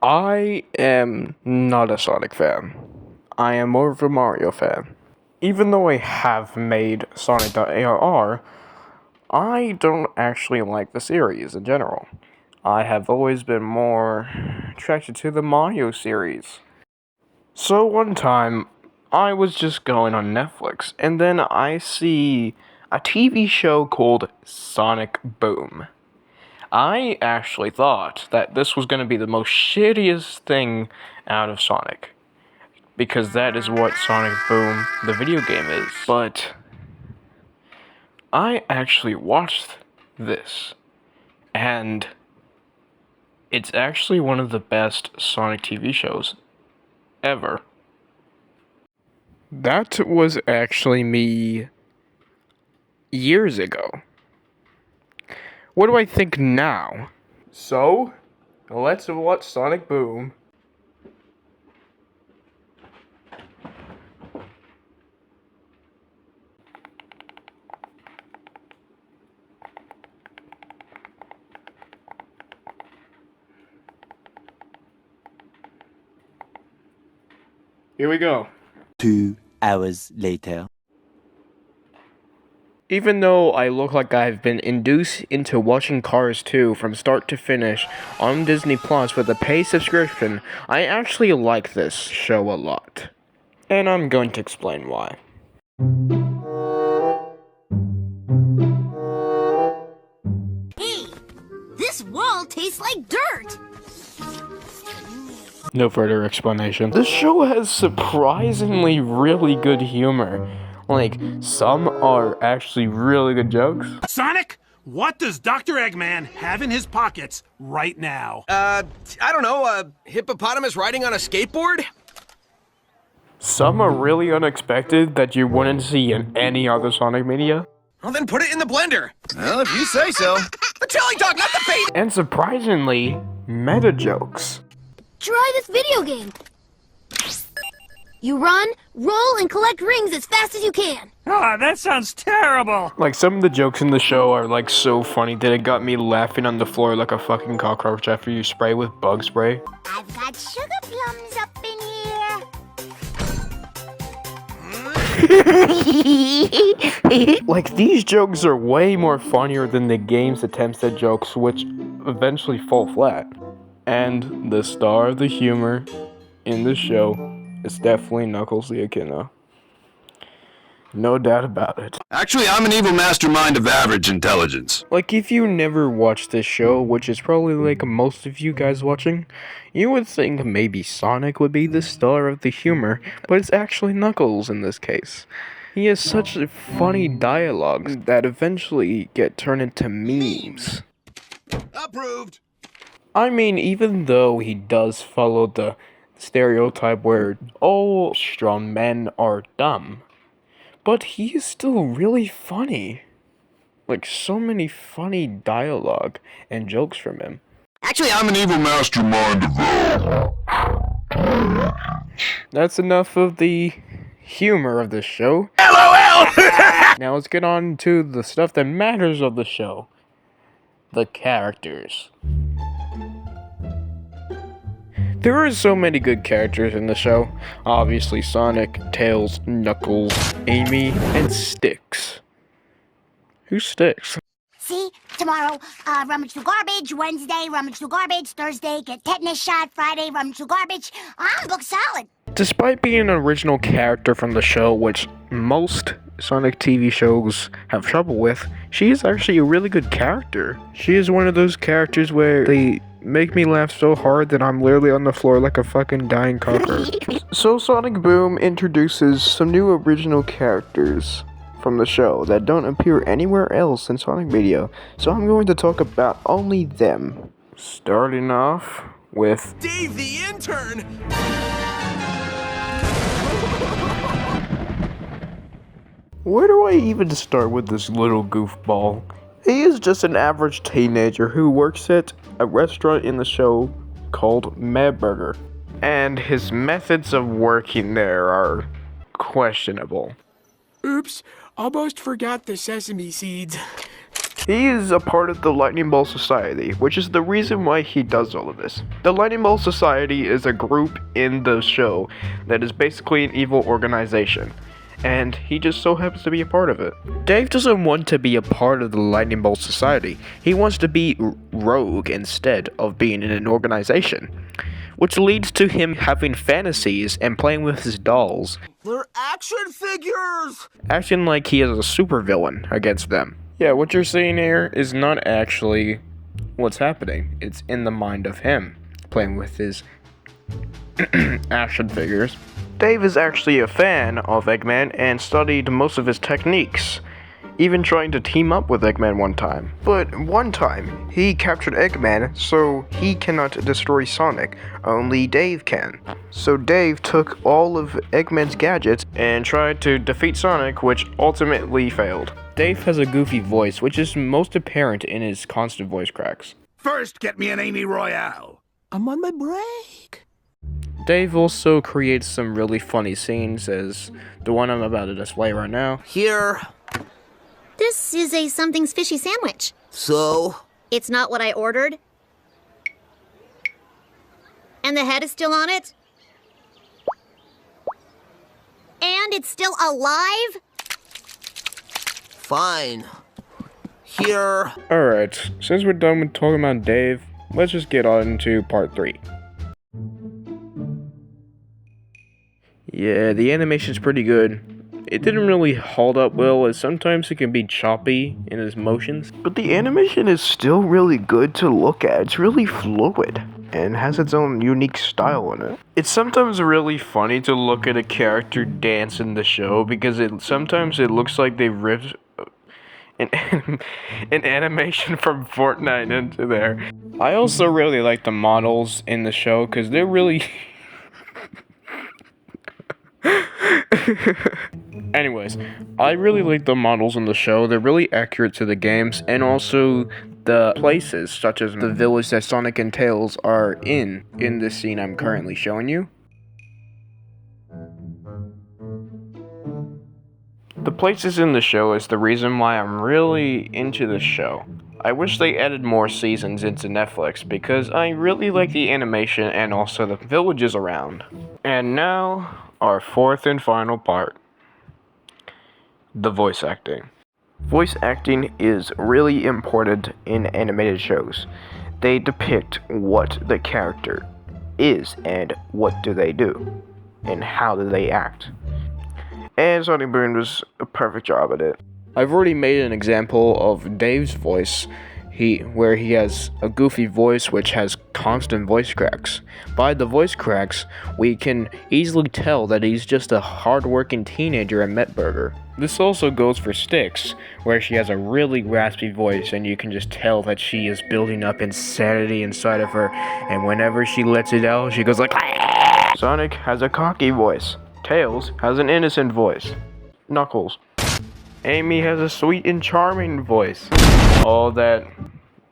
I am not a Sonic fan. I am more of a Mario fan. Even though I have made Sonic.AR, I don't actually like the series in general. I have always been more attracted to the Mario series. So one time, I was just going on Netflix, and then I see a TV show called Sonic Boom. I actually thought that this was going to be the most shittiest thing out of Sonic, because that is what Sonic Boom, the video game, is. But I actually watched this, and it's actually one of the best Sonic TV shows ever. That was actually me years ago. What do I think now? So, let's watch Sonic Boom. Here we go. 2 hours later. Even though I look like I've been induced into watching Cars 2 from start to finish on Disney Plus with a paid subscription, I actually like this show a lot. And I'm going to explain why. Hey, this wall tastes like dirt! No further explanation. This show has surprisingly really good humor. Like, some are actually really good jokes. Sonic, what does Dr. Eggman have in his pockets right now? I don't know, a hippopotamus riding on a skateboard? Some are really unexpected that you wouldn't see in any other Sonic media. Well, then put it in the blender. Well, if you say so. The chili dog, not the bait! And surprisingly, meta jokes. Try this video game. You run, roll, and collect rings as fast as you can. Ah, that sounds terrible! Like, some of the jokes in the show are, like, so funny that it got me laughing on the floor like a fucking cockroach after you spray with bug spray. I've got sugar plums up in here. Like, these jokes are way more funnier than the game's attempts at jokes, which eventually fall flat. And the star of the humor in the show is definitely Knuckles the Echidna. No doubt about it. Actually, I'm an evil mastermind of average intelligence. Like, if you never watched this show, which is probably like most of you guys watching, you would think maybe Sonic would be the star of the humor, but it's actually Knuckles in this case. He has such funny dialogues that eventually get turned into memes. Approved. I mean, even though he does follow the stereotype where all strong men are dumb, but he is still really funny. Like, so many funny dialogue and jokes from him. Actually, I'm an evil mastermind of... That's enough of the humor of the show. LOL! Now let's get on to the stuff that matters of the show. The characters. There are so many good characters in the show. Obviously Sonic, Tails, Knuckles, Amy, and Styx. Who's Styx? See, tomorrow, rummage through garbage. Wednesday, rummage through garbage. Thursday, get tetanus shot. Friday, rummage through garbage. I'm booked solid. Despite being an original character from the show, which most Sonic TV shows have trouble with, she is actually a really good character. She is one of those characters where they make me laugh so hard that I'm literally on the floor like a fucking dying cockroach. So Sonic Boom introduces some new original characters from the show that don't appear anywhere else in Sonic media, so I'm going to talk about only them. Starting off with Dave the Intern! where do I even start with this little goofball? He is just an average teenager who works at a restaurant in the show called Mad Burger, and his methods of working there are questionable. Oops, almost forgot the sesame seeds. He is a part of the Lightning Ball Society, which is the reason why he does all of this. The Lightning Ball Society is a group in the show that is basically an evil organization, and he just so happens to be a part of it. Dave doesn't want to be a part of the Lightning Ball Society. He wants to be rogue instead of being in an organization, which leads to him having fantasies and playing with his dolls. They're action figures! Acting like he is a supervillain against them. Yeah, what you're seeing here is not actually what's happening. It's in the mind of him, playing with his action figures. Dave is actually a fan of Eggman and studied most of his techniques, even trying to team up with Eggman one time. But one time, he captured Eggman, so he cannot destroy Sonic, only Dave can. So Dave took all of Eggman's gadgets and tried to defeat Sonic, which ultimately failed. Dave has a goofy voice, which is most apparent in his constant voice cracks. First, get me an Amy Royale. I'm on my break. Dave also creates some really funny scenes, as the one I'm about to display right now. Here. This is a something's fishy sandwich. So? It's not what I ordered. And the head is still on it. And it's still alive? Fine. Here. Alright, since we're done with talking about Dave, let's just get on to part 3. Yeah, the animation's pretty good. It didn't really hold up well, as sometimes it can be choppy in its motions. But the animation is still really good to look at. It's really fluid and has its own unique style in it. It's sometimes really funny to look at a character dance in the show because sometimes it looks like they ripped an animation from Fortnite into there. I also really like the models in the show because they're really... Anyways, I really like the models in the show. They're really accurate to the games, and also the places, such as the village that Sonic and Tails are in this scene I'm currently showing you. The places in the show is the reason why I'm really into this show. I wish they added more seasons into Netflix because I really like the animation and also the villages around. And now, our fourth and final part. The voice acting. Voice acting is really important in animated shows. They depict what the character is and what do they do and how do they act. And Sonic Boom does a perfect job at it. I've already made an example of Dave's voice, where he has a goofy voice which has constant voice cracks. By the voice cracks, we can easily tell that he's just a hard-working teenager at Metburger. This also goes for Styx, where she has a really raspy voice and you can just tell that she is building up insanity inside of her, and whenever she lets it out, she goes like... Sonic has a cocky voice. Tails has an innocent voice. Knuckles. Amy has a sweet and charming voice. All that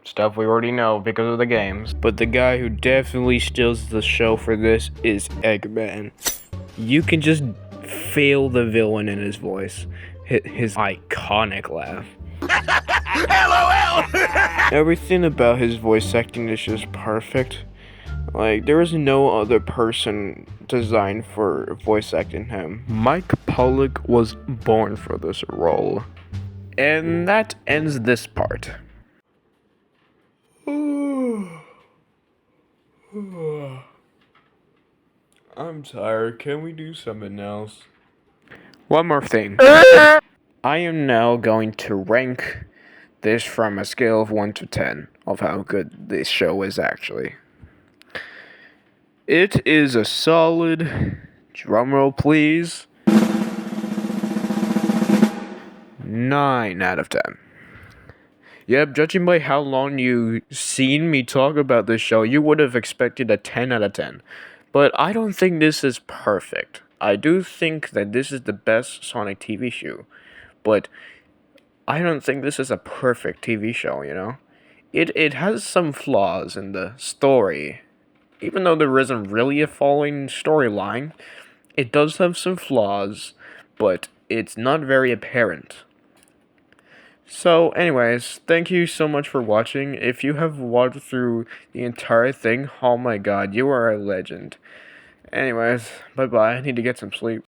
stuff we already know because of the games. But the guy who definitely steals the show for this is Eggman. You can just feel the villain in his voice. His iconic laugh. LOL! Everything about his voice acting is just perfect. Like, there is no other person designed for voice acting him. Mike Pollock was born for this role. And that ends this part. I'm tired. Can we do something else? One more thing. I am now going to rank this from a scale of 1 to 10 of how good this show is actually. It is a solid, drumroll please, 9 out of 10. Yep, judging by how long you've seen me talk about this show, you would have expected a 10 out of 10. But I don't think this is perfect. I do think that this is the best Sonic TV show, but I don't think this is a perfect TV show, you know? It has some flaws in the story. Even though there isn't really a following storyline, it does have some flaws, but it's not very apparent. So, anyways, thank you so much for watching. If you have watched through the entire thing, oh my god, you are a legend. Anyways, bye bye. I need to get some sleep.